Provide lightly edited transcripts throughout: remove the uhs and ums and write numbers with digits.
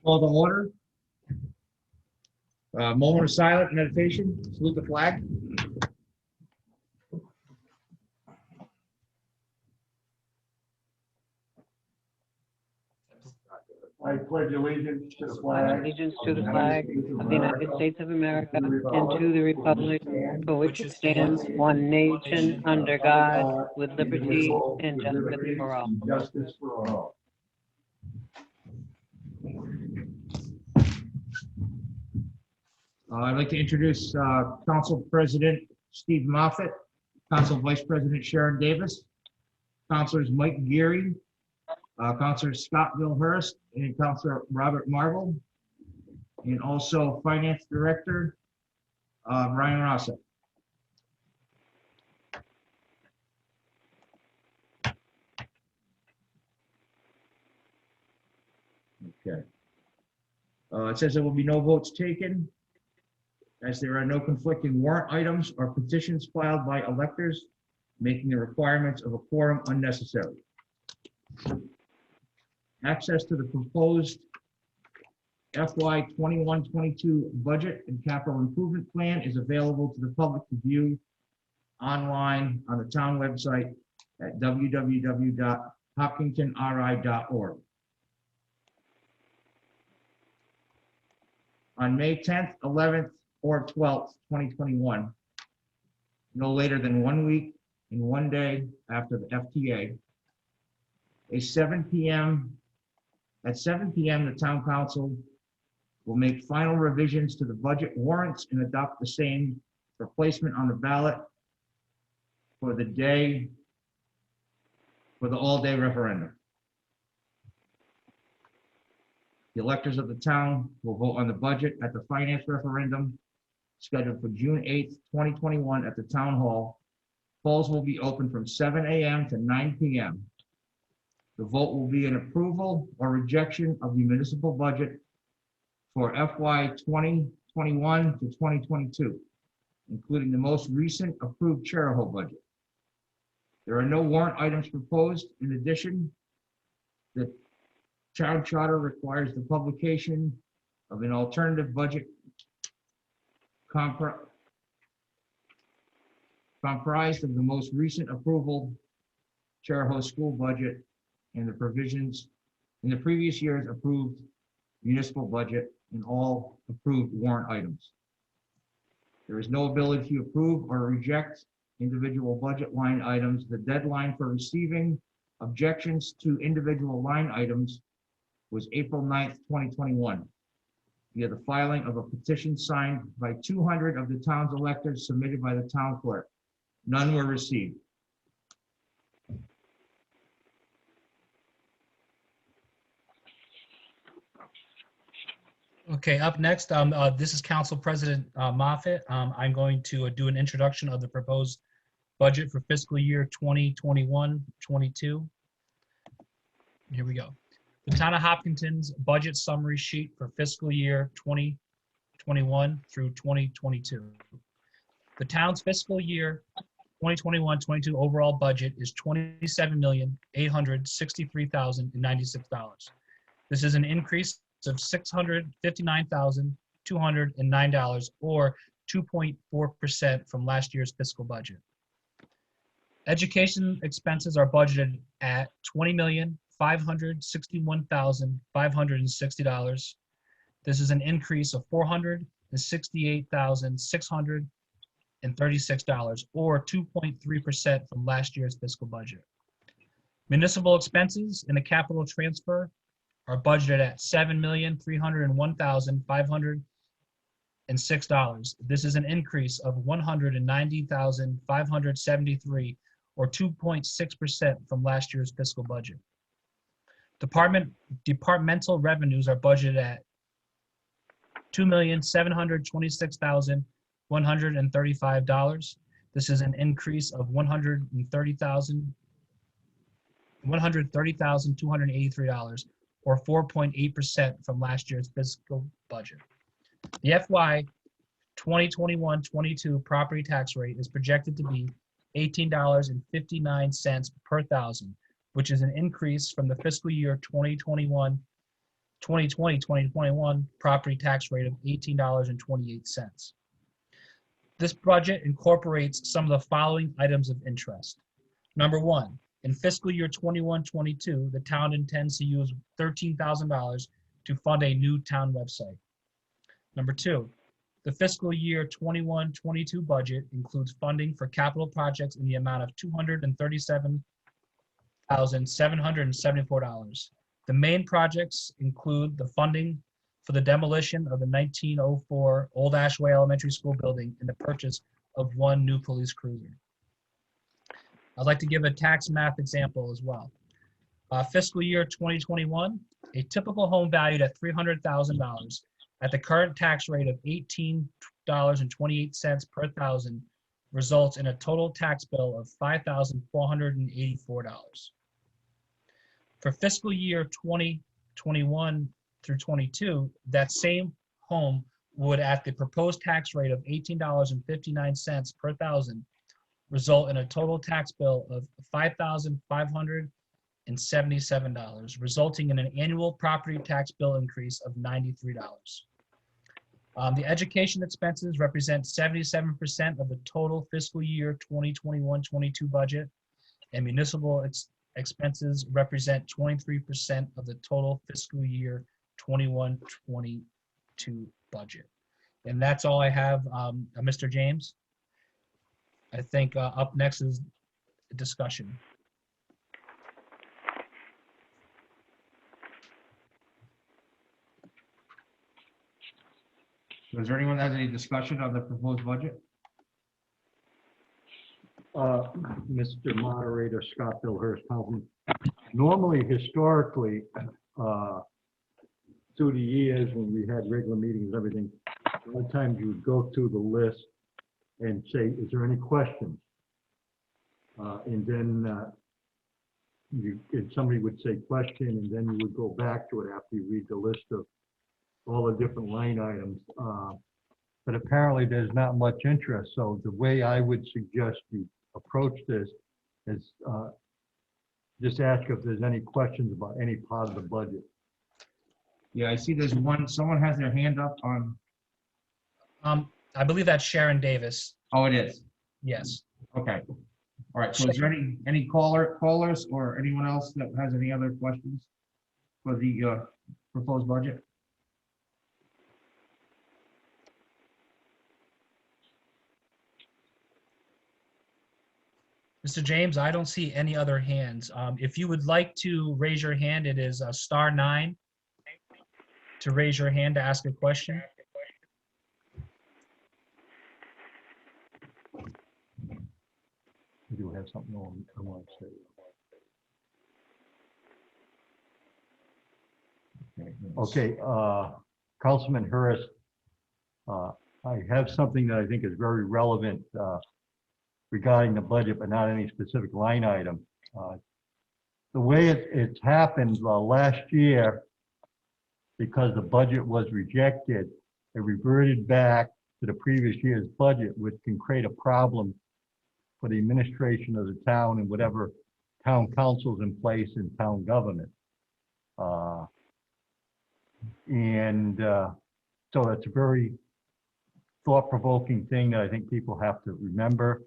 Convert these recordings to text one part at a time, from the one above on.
Call to order. Moment of silent meditation. Salute the flag. I pledge allegiance to the I flag allegiance to the flag of the United States of America and to the republic for which it stands, one nation, under God, with liberty and justice for all. Justice for all. I'd like to introduce Council President Steve Moffett, Council Vice President Sharon Davis, Councilors Mike Geary, Councilor Scott Vilhurst, and Councilor Robert Marvel, and also Finance Director Ryan Rossa. Okay. It says there will be no votes taken, as there are no conflicting warrant items or petitions filed by electors, making the requirements of a quorum unnecessary. Access to the proposed FY 21-22 budget and capital improvement plan is available to the public to view online on the town website at www.hopkintonri.org. On May 10th, 11th, or 12th, 2021, no later than 1 week and 1 day after the FTA, at 7 p.m., the town council will make final revisions to the budget warrants and adopt the same for placement on the ballot for the all-day referendum. The electors of the town will vote on the budget at the finance referendum scheduled for June 8th, 2021 at the town hall. Polls will be open from 7 a.m. to 9 p.m. The vote will be an approval or rejection of the municipal budget for FY 2021 to 2022, including the most recent approved Charahoe budget. There are no warrant items proposed. In addition, the town charter requires the publication of an alternative budget comprised of the most recent approval Charahoe school budget and the provisions in the previous year's approved municipal budget and all approved warrant items. There is no ability to approve or reject individual budget line items. The deadline for receiving objections to individual line items was April 9th, 2021, via the filing of a petition signed by 200 of the town's electors submitted by the town clerk. None were received. Okay, up next, this is Council President Moffett. I'm going to do an introduction of the proposed budget for fiscal year 2021-22. Here we go. The Town of Hopkinton's budget summary sheet for fiscal year 2021 through 2022. The town's fiscal year 2021-22 overall budget is $27,863,096. This is an increase of $659,209, or 2.4% from last year's fiscal budget. Education expenses are budgeted at $20,561,560. This is an increase of $468,636, or 2.3% from last year's fiscal budget. Municipal expenses in the capital transfer are budgeted at $7,301,506. This is an increase of $190,573, or 2.6% from last year's fiscal budget. Departmental revenues are budgeted at $2,726,135. This is an increase of $130,283, or 4.8% from last year's fiscal budget. The FY 2021-22 property tax rate is projected to be $18.59 per thousand, which is an increase from the fiscal year 2021 2020-2021 property tax rate of $18.28. This budget incorporates some of the following items of interest. Number one, in fiscal year 21-22, the town intends to use $13,000 to fund a new town website. Number two, the fiscal year 21-22 budget includes funding for capital projects in the amount of $237,774. The main projects include the funding for the demolition of the 1904 Old Ashway Elementary School building and the purchase of one new police cruiser. I'd like to give a tax math example as well. Fiscal year 2021, a typical home valued at $300,000 at the current tax rate of $18.28 per thousand results in a total tax bill of $5,484. For fiscal year 2021 through 22, that same home would, at the proposed tax rate of $18.59 per thousand, result in a total tax bill of $5,577, resulting in an annual property tax bill increase of $93. The education expenses represent 77% of the total fiscal year 2021-22 budget, and municipal expenses represent 23% of the total fiscal year 21-22 budget. And that's all I have, Mr. James. I think up next is discussion. So is there anyone that has any discussion on the proposed budget? Mr. Moderator, Scott Billhurst, Councilman. Normally, historically, through the years when we had regular meetings and everything, a lot of times you would go through the list and say, is there any questions? And then somebody would say question, and then you would go back to it after you read the list of all the different line items. But apparently there's not much interest. So the way I would suggest you approach this is just ask if there's any questions about any part of the budget. Yeah, I see there's one, someone has their hand up on, I believe that's Sharon Davis. oh, it is. Yes. Okay. All right, so is there any callers or anyone else that has any other questions for the proposed budget? Mr. James, I don't see any other hands. If you would like to raise your hand, it is *9 to raise your hand to ask a question. I do have something I want to say. Okay, Councilman Hurst, I have something that I think is very relevant regarding the budget, but not any specific line item. The way it's happened last year, because the budget was rejected, it reverted back to the previous year's budget, which can create a problem for the administration of the town and whatever town council's in place in town government. So that's a very thought-provoking thing that I think people have to remember.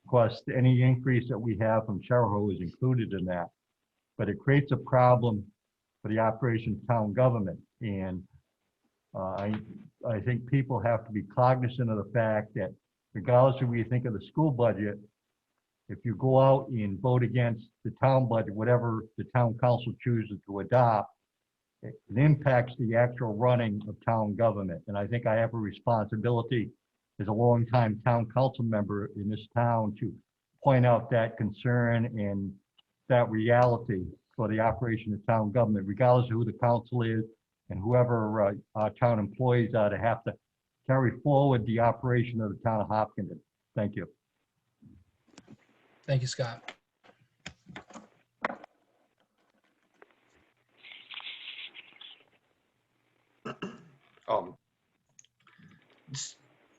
Of course, any increase that we have from Charahoe is included in that, but it creates a problem for the operation of town government. And I think people have to be cognizant of the fact that regardless of what you think of the school budget, if you go out and vote against the town budget, whatever the town council chooses to adopt, it impacts the actual running of town government. And I think I have a responsibility as a longtime town council member in this town to point out that concern and that reality for the operation of town government, regardless of who the council is and whoever our town employees are, to have to carry forward the operation of the town of Hopkinton. Thank you. Thank you, Scott.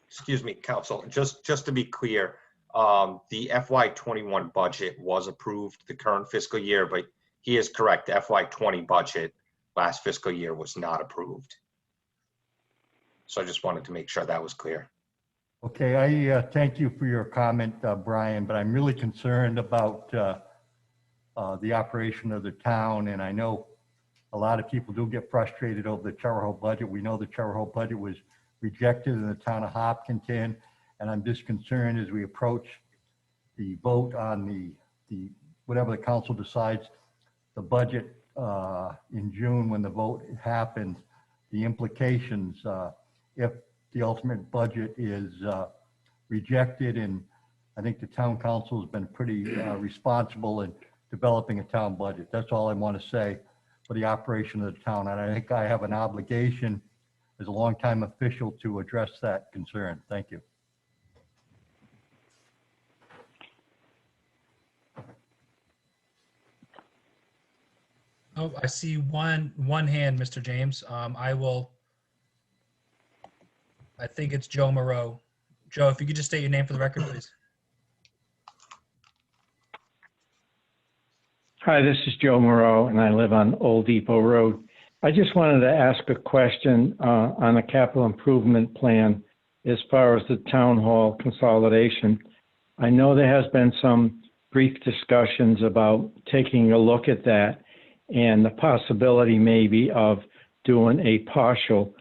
Excuse me, Council, just to be clear, the FY21 budget was approved the current fiscal year, but he is correct, the FY20 budget last fiscal year was not approved. So I just wanted to make sure that was clear. Okay, I thank you for your comment, Brian, but I'm really concerned about the operation of the town, and I know a lot of people do get frustrated over the Charahoe budget. We know the Charahoe budget was rejected in the town of Hopkinton, and I'm just concerned as we approach the vote on the whatever the council decides, the budget in June when the vote happens, the implications if the ultimate budget is rejected. And I think the town council has been pretty responsible in developing a town budget. That's all I want to say for the operation of the town. And I think I have an obligation as a longtime official to address that concern. Thank you. Oh, I see one hand, Mr. James. I think it's Joe Moreau. Joe, if you could just state your name for the record, please. Hi, this is Joe Moreau, and I live on Old Depot Road. I just wanted to ask a question on a capital improvement plan as far as the town hall consolidation. I know there has been some brief discussions about taking a look at that and the possibility maybe of doing a partial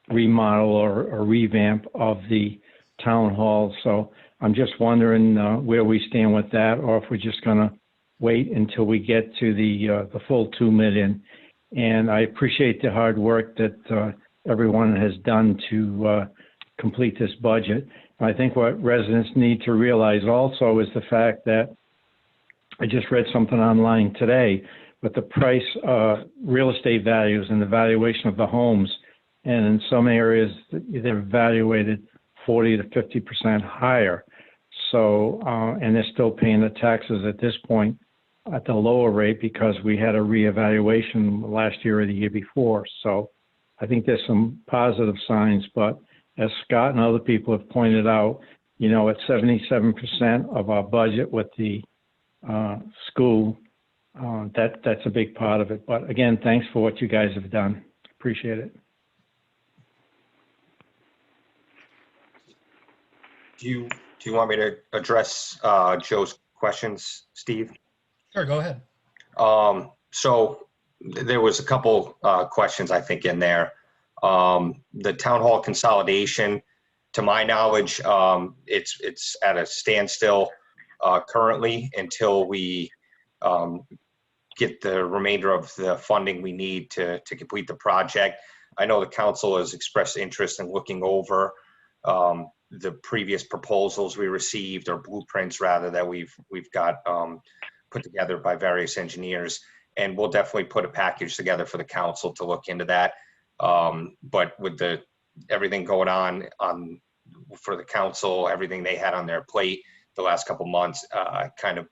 remodel or revamp of the town hall. So I'm just wondering where we stand with that, or if we're just going to wait until we get to the full 2 million. And I appreciate the hard work that everyone has done to complete this budget. I think what residents need to realize also is the fact that I just read something online today, but the price, real estate values and the valuation of the homes, and in some areas they're evaluated 40 to 50% higher. So, and they're still paying the taxes at this point at the lower rate because we had a reevaluation last year or the year before. So I think there's some positive signs, but as Scott and other people have pointed out, you know, at 77% of our budget with the school, that's a big part of it. But again, thanks for what you guys have done. Appreciate it. Do you want me to address Joe's questions, Steve? Sure, go ahead. So there was a couple questions I think in there. The town hall consolidation, to my knowledge, it's at a standstill currently until we get the remainder of the funding we need to complete the project. I know the council has expressed interest in looking over the previous proposals we received, or blueprints rather, that we've got put together by various engineers, and we'll definitely put a package together for the council to look into that. But with everything going on for the council, everything they had on their plate the last couple months, I kind of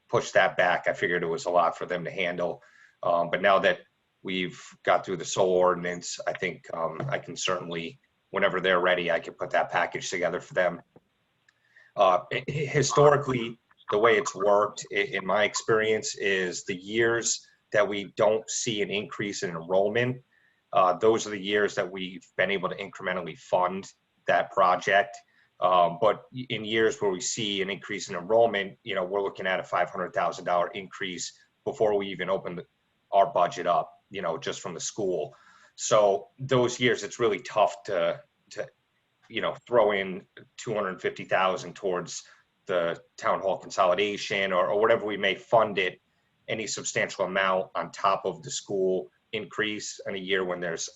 pushed that back. I figured it was a lot for them to handle. But now that we've got through the solar ordinance, I think I can certainly, whenever they're ready, I can put that package together for them. Historically, the way it's worked, in my experience, is the years that we don't see an increase in enrollment, those are the years that we've been able to incrementally fund that project. But in years where we see an increase in enrollment, you know, we're looking at a $500,000 increase before we even open our budget up, you know, just from the school. So those years, it's really tough to you know, throw in 250,000 towards the town hall consolidation or whatever we may fund it, any substantial amount on top of the school increase in a year when there's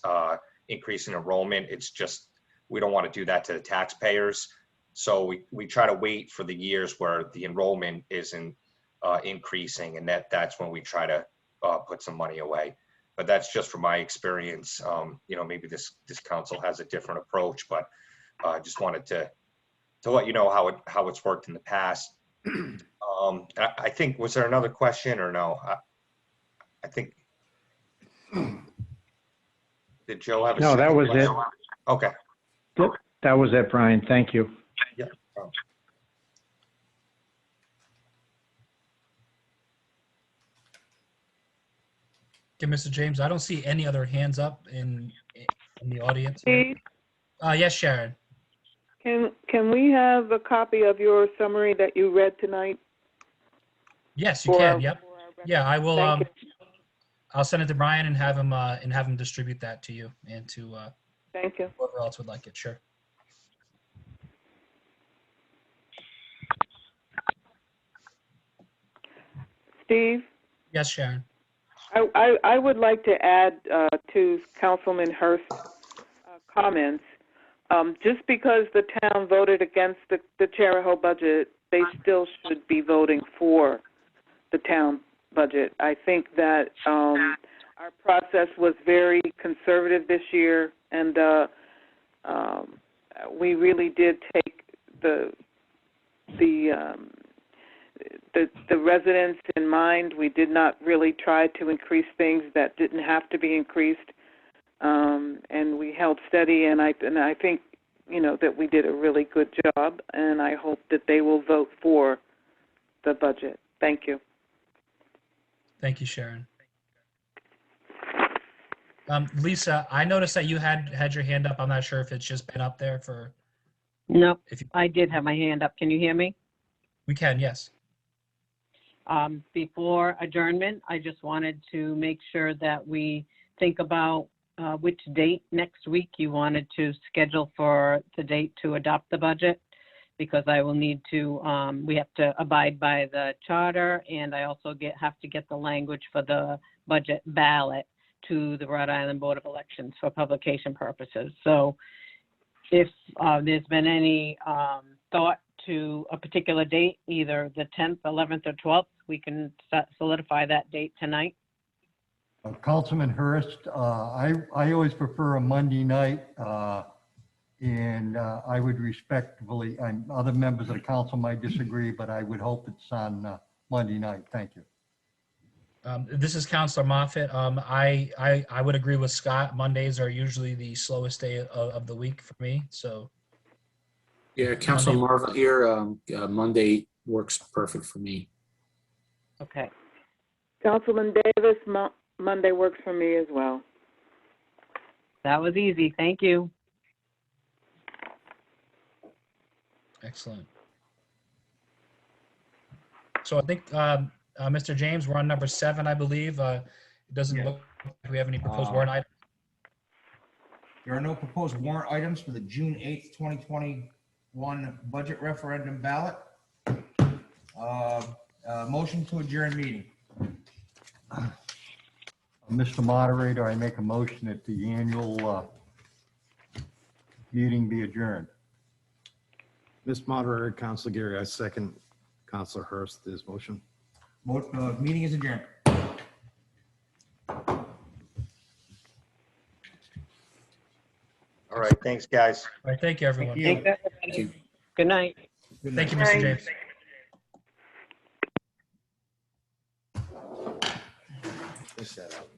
increase in enrollment. It's just, we don't want to do that to the taxpayers. So we try to wait for the years where the enrollment isn't increasing, and that's when we try to put some money away. But that's just from my experience. You know, maybe this council has a different approach, but I just wanted to let you know how it's worked in the past. I think, was there another question or no? I think, did Joe have a No, that second was question? it. Okay. That was it, Brian. Thank you. Yeah. Okay, Mr. James, I don't see any other hands up in the audience. Steve, Yes, Sharon. can we have a copy of your summary that you read tonight? Yes, you for can. our- Yep. for our record? Yeah, I will. Thank you. I'll send it to Brian and have him distribute that to you and to Thank you. whoever else would like it. Sure. Steve, Yes, Sharon. I would like to add to Councilman Hurst's comments. Just because the town voted against the Charahoe budget, they still should be voting for the town budget. I think that our process was very conservative this year, and we really did take the residents in mind. We did not really try to increase things that didn't have to be increased, and we held steady. And I think, that we did a really good job, and I hope that they will vote for the budget. Thank you. Thank you, Sharon. Lisa, I noticed that you had your hand up. I'm not sure if it's just been up there for. No, If you, I did have my hand up. Can you hear me? we can, yes. Before adjournment, I just wanted to make sure that we think about which date next week you wanted to schedule for the date to adopt the budget, because I will need to, we have to abide by the charter, and I also have to get the language for the budget ballot to the Rhode Island Board of Elections for publication purposes. So if there's been any thought to a particular date, either the 10th, 11th, or 12th, we can solidify that date tonight. Councilman Hurst, I always prefer a Monday night, and I would respectfully, and other members of the council might disagree, but I would hope it's on Monday night. Thank you. This is Counselor Moffitt. I would agree with Scott. Mondays are usually the slowest day of the week for me. So Yeah, Council Monday. Marvel here. Monday works perfect for me. Okay. Councilman Davis, Monday works for me as well. That was easy. Thank you. excellent. So I think, Mr. James, we're on number 7, I believe. It doesn't look like we have any proposed warrant items. There are no proposed warrant items for the June 8th, 2021 budget referendum ballot. Motion to adjourn meeting. Mr. Moderator, I make a motion that the annual meeting be adjourned. Mr. Moderator, Councilor Geary, I second Councilor Hurst's motion. Meeting is adjourned. All right, thanks, guys. All right, thank you, everyone. Thank you. Thanks, everybody. Good night. Good Thank night. you, Mr. James. Push that out.